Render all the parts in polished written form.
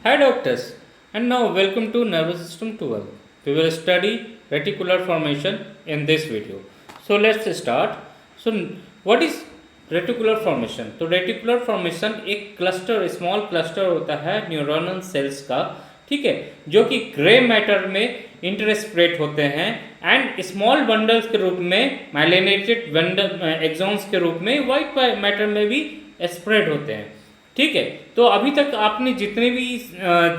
Hi doctors, and now welcome to Nervous System 12. We will study reticular formation in this video. So let's start. So what is reticular formation? तो reticular formation एक cluster, small cluster होता है neuronal sales का, ठीक है, जो कि grey matter में इंटरस्प्रेट होते हैं एंड स्मॉल बंडल्स के रूप में, माइलिनेटेड एक्सॉन्स के रूप में वाइट मैटर में भी स्प्रेड होते हैं, ठीक है। तो अभी तक आपने जितनी भी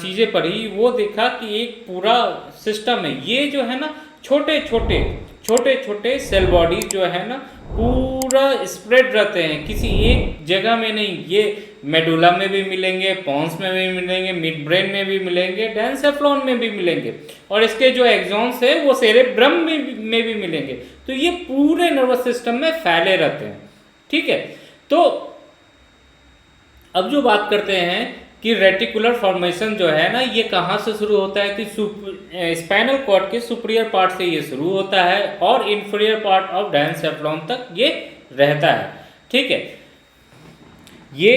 चीज़ें पढ़ी वो देखा कि एक पूरा सिस्टम है, ये जो है ना छोटे छोटे सेल बॉडी जो है ना पूरा स्प्रेड रहते हैं, किसी एक जगह में नहीं। ये मेडुला में भी मिलेंगे, पॉन्स में भी मिलेंगे, मिड ब्रेन में भी मिलेंगे, डेंसेफ्लॉन में भी मिलेंगे, और इसके जो एक्सॉन्स है वो सेरेब्रम में भी मिलेंगे। तो ये पूरे नर्वस सिस्टम में फैले रहते हैं, ठीक है। तो अब जो बात करते हैं कि रेटिकुलर फॉर्मेशन जो है ना ये कहाँ से शुरू होता है, कि स्पाइनल कॉर्ड के सुपीरियर पार्ट से ये शुरू होता है और इंफीरियर पार्ट ऑफ डेंसेफ्लॉन तक ये रहता है, ठीक है। ये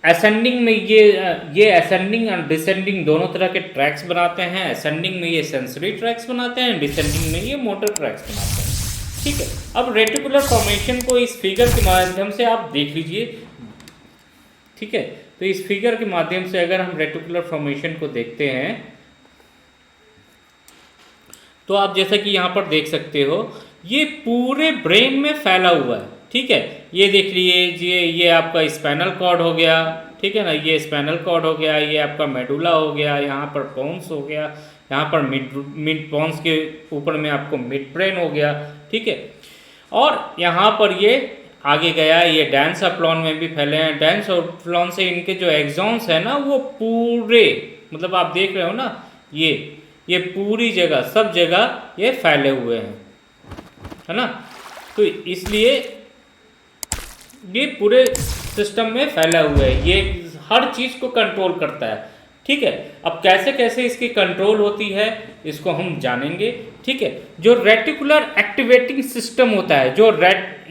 असेंडिंग में ये असेंडिंग और डिसेंडिंग दोनों तरह के ट्रैक्स बनाते हैं। असेंडिंग में ये सेंसरी ट्रैक्स बनाते हैं, डिसेंडिंग में ये मोटर ट्रैक्स बनाते हैं, ठीक है। अब रेटिकुलर फॉर्मेशन को इस फिगर के माध्यम से आप देख लीजिए, ठीक है। तो इस फिगर के माध्यम से अगर हम रेटिकुलर फॉर्मेशन को देखते हैं तो आप जैसा कि यहाँ पर देख सकते हो ये पूरे ब्रेन में फैला हुआ है, ठीक है। ये देख लीजिए, ये आपका स्पाइनल कॉर्ड हो गया, ठीक है ना, ये स्पाइनल कॉर्ड हो गया, ये आपका मेडुला हो गया, यहाँ पर पोन्स हो गया, यहाँ पर मिड पोन्स के ऊपर में आपको मिड ब्रेन हो गया, ठीक है। और यहाँ पर ये आगे गया, ये डेंसेफ्लॉन में भी फैले हैं। डेंसेफ्लॉन से इनके जो एक्सॉन्स है ना वो पूरे, मतलब आप देख रहे हो ना, ये पूरी जगह, सब जगह ये फैले हुए हैं, है ना। तो इसलिए ये पूरे सिस्टम में फैला हुआ है, ये हर चीज़ को कंट्रोल करता है, ठीक है। अब कैसे कैसे इसकी कंट्रोल होती है इसको हम जानेंगे, ठीक है। जो रेटिकुलर एक्टिवेटिंग सिस्टम होता है,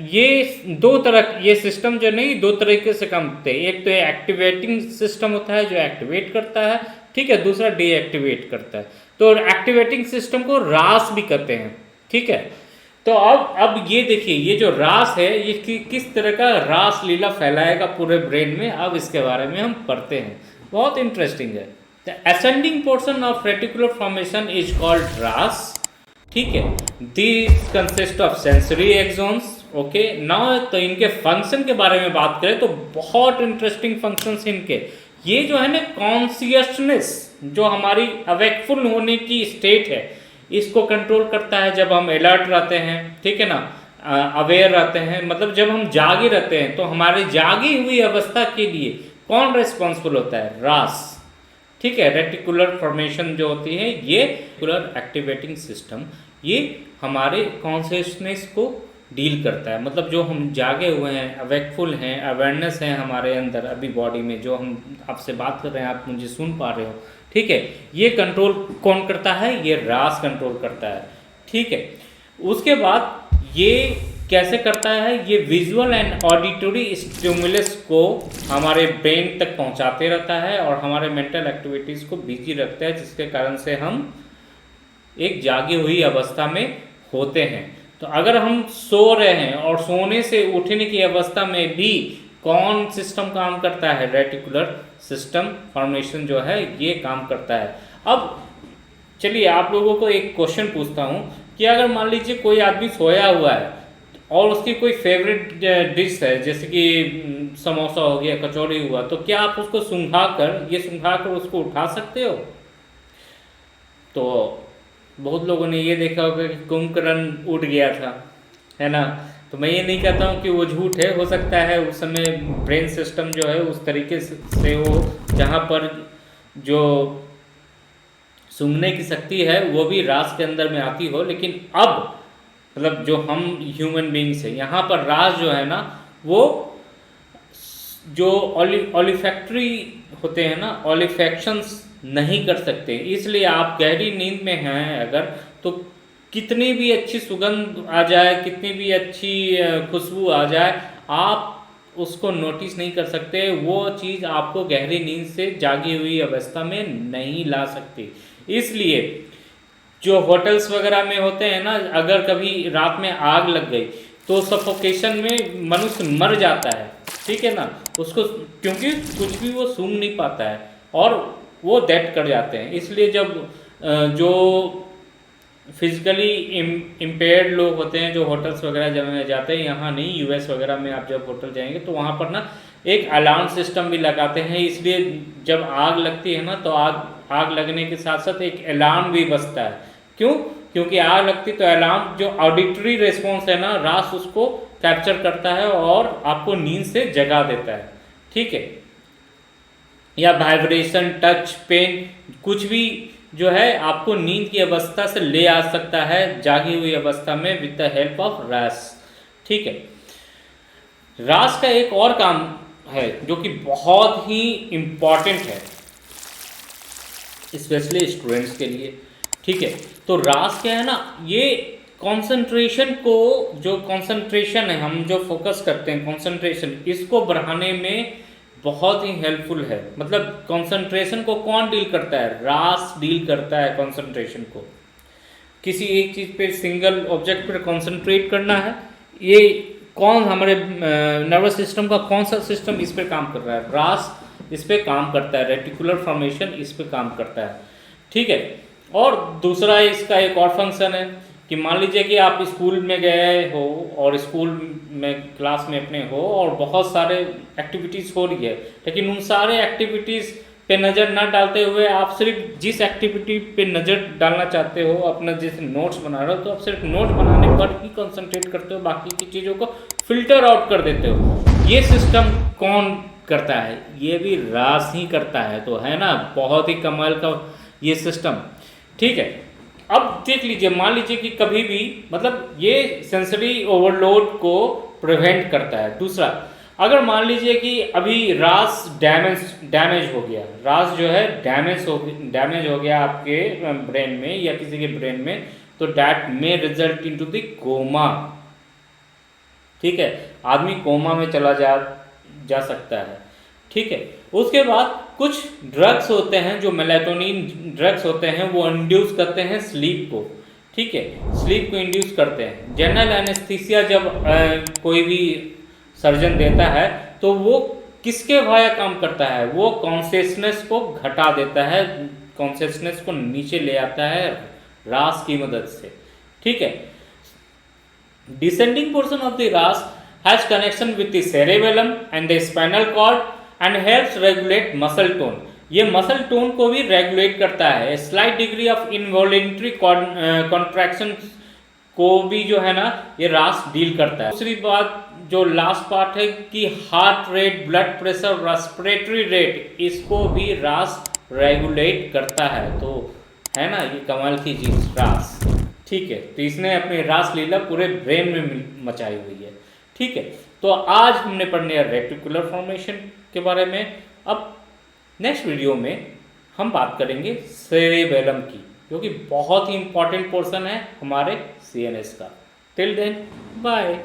ये दो तरह, ये सिस्टम जो नहीं, दो तरीके से काम करते हैं। एक तो एक्टिवेटिंग सिस्टम होता है जो एक्टिवेट करता है, ठीक है, दूसरा डीएक्टिवेट करता है। तो एक्टिवेटिंग सिस्टम को रास भी कहते हैं, ठीक है। तो अब ये देखिए, ये जो रास है ये किस तरह का रास लीला फैलाएगा पूरे ब्रेन में, अब इसके बारे में हम पढ़ते हैं, बहुत इंटरेस्टिंग है। The ascending portion of reticular formation is called RAS, ठीक है। This consist of sensory axons, okay. Now तो इनके फंक्शन के बारे में बात करें तो बहुत इंटरेस्टिंग फंक्शंस इनके। ये जो है ना कॉन्शियसनेस, जो हमारी अवेकफुल होने की स्टेट है, इसको कंट्रोल करता है। जब हम अलर्ट रहते हैं, ठीक है ना, अवेयर रहते हैं, मतलब जब हम जागे रहते हैं, तो हमारे जागी हुई अवस्था के लिए कौन रिस्पॉन्सिबल होता है? रास, ठीक है। रेटिकुलर फॉर्मेशन जो होती है ये रेटिकुलर एक्टिवेटिंग सिस्टम, ये हमारे कॉन्शियसनेस को डील करता है। मतलब जो हम जागे हुए हैं, अवेकफुल हैं, अवेयरनेस है हमारे अंदर अभी बॉडी में, जो हम आपसे बात कर रहे हैं, आप मुझे सुन पा रहे हो, ठीक है। ये कंट्रोल कौन करता है? ये रास कंट्रोल करता है, ठीक है। उसके बाद ये कैसे करता है? ये विजुअल एंड ऑडिटरी स्टिमुलस को हमारे ब्रेन तक पहुंचाते रहता है और हमारे मेंटल एक्टिविटीज़ को बिजी रखता है, जिसके कारण से हम एक जागी हुई अवस्था में होते हैं। तो अगर हम सो रहे हैं और सोने से उठने की अवस्था में भी कौन सिस्टम काम करता है? रेटिकुलर सिस्टम फॉर्मेशन जो है ये काम करता है। अब चलिए आप लोगों को एक क्वेश्चन पूछता हूँ कि अगर मान लीजिए कोई आदमी सोया हुआ है और उसकी कोई फेवरेट डिश है, जैसे कि समोसा हो गया, कचौड़ी हुआ, तो क्या आप उसको सुंघाकर उसको उठा सकते हो? तो बहुत लोगों ने ये देखा होगा कि कुंभकर्ण उठ गया था, है ना। तो मैं ये नहीं कहता हूँ कि वो झूठ है, हो सकता है उस समय ब्रेन सिस्टम जो है उस तरीके से हो, जहाँ पर जो सूंघने की शक्ति है वो भी रास के अंदर में आती हो। लेकिन अब मतलब जो हम ह्यूमन बींग्स हैं, यहाँ पर रास जो है ना वो जो ऑलिफैक्टरी होते हैं ना, ऑलिफैक्शंस नहीं कर सकते। इसलिए आप गहरी नींद में हैं अगर, तो कितनी भी अच्छी सुगंध आ जाए, कितनी भी अच्छी खुशबू आ जाए, आप उसको नोटिस नहीं कर सकते, वो चीज़ आपको गहरी नींद से जागी हुई अवस्था में नहीं ला सकती। इसलिए जो होटल्स वगैरह में होते हैं ना, अगर कभी रात में आग लग गई तो सफोकेशन में मनुष्य मर जाता है, ठीक है ना, उसको, क्योंकि कुछ भी वो सूंघ नहीं पाता है और वो डेथ कर जाते हैं। इसलिए जब जो फिजिकली इम्पेयर्ड लोग होते हैं जो होटल्स वगैरह जब में जाते हैं, यहाँ नहीं, यूएस वगैरह में आप जब होटल जाएंगे तो वहाँ पर ना एक अलार्म सिस्टम भी लगाते हैं। इसलिए जब आग लगती है ना तो आग लगने के साथ साथ एक अलार्म भी बजता है। क्यों? क्योंकि आग लगती तो अलार्म, जो ऑडिटरी रिस्पॉन्स है ना, रास उसको कैप्चर करता है और आपको नींद से जगा देता है, ठीक है। या वाइब्रेशन, टच, पेन, कुछ भी जो है आपको नींद की अवस्था से ले आ सकता है जागी हुई अवस्था में विद द हेल्प ऑफ रास, ठीक है। रास का एक और काम है जो कि बहुत ही इम्पॉर्टेंट है, स्पेशली स्टूडेंट्स के लिए, ठीक है। तो रास क्या है ना, ये कंसंट्रेशन को, जो कंसंट्रेशन है, हम जो फोकस करते हैं कंसंट्रेशन, इसको बढ़ाने में बहुत ही हेल्पफुल है। मतलब कंसंट्रेशन को कौन डील करता है? रास डील करता है कंसंट्रेशन को। किसी एक चीज़ पे, सिंगल ऑब्जेक्ट पर कंसंट्रेट करना है, ये कौन, हमारे नर्वस सिस्टम का कौन सा सिस्टम इस पर काम कर रहा है? रास इस पे काम करता है, रेटिकुलर फॉर्मेशन इस पे काम करता है, ठीक है। और दूसरा इसका एक और फंक्शन है कि मान लीजिए कि आप स्कूल में गए हो और स्कूल में क्लास में अपने हो और बहुत सारे एक्टिविटीज़ हो रही है, लेकिन उन सारे एक्टिविटीज़ पे नज़र ना डालते हुए आप सिर्फ जिस एक्टिविटी पे नज़र डालना चाहते हो, अपना जैसे नोट्स बना रहे हो, तो आप सिर्फ नोट बनाने पर ही कंसंट्रेट करते हो, बाकी की चीज़ों को फिल्टर आउट कर देते हो। ये सिस्टम कौन करता है? ये भी रास ही करता है। तो है ना, बहुत ही कमाल का ये सिस्टम, ठीक है। अब देख लीजिए, मान लीजिए कि कभी भी, मतलब ये सेंसरी ओवरलोड को प्रिवेंट करता है। दूसरा, अगर मान लीजिए कि अभी रास डैमेज हो गया, रास जो है डैमेज हो गया आपके ब्रेन में या किसी के ब्रेन में, तो that may result into the coma, ठीक है। आदमी कोमा में चला जा सकता है, ठीक है। उसके बाद कुछ ड्रग्स होते हैं, जो मेलाटोनिन ड्रग्स होते हैं, वो इंड्यूस करते हैं स्लीप को, ठीक है, स्लीप को इंड्यूस करते हैं। जनरल एनेस्थीसिया जब कोई भी सर्जन देता है तो वो किसके वाया काम करता है? वो कॉन्शियसनेस को घटा देता है, कॉन्शियसनेस को नीचे ले आता है रास की मदद से, ठीक है। Descending portion of the RAS has connection with the cerebellum and the spinal cord and helps regulate muscle tone. ये मसल टोन को भी रेगुलेट करता है। Slight degree of involuntary contraction को भी जो है ना ये रास डील करता है। दूसरी बात, जो लास्ट पार्ट है कि heart rate, blood pressure, respiratory rate, इसको भी रास रेगुलेट करता है। तो है ना ये कमाल की चीज रास, ठीक है। तो इसने अपनी रास लीला पूरे ब्रेन में मचाई हुई है, ठीक है। तो आज हमने पढ़ने रेटिकुलर फॉर्मेशन के बारे में। अब नेक्स्ट वीडियो में हम बात करेंगे सेरेबेलम की, जो कि बहुत ही इंपॉर्टेंट पोर्शन है हमारे सीएनएस का। Till then bye.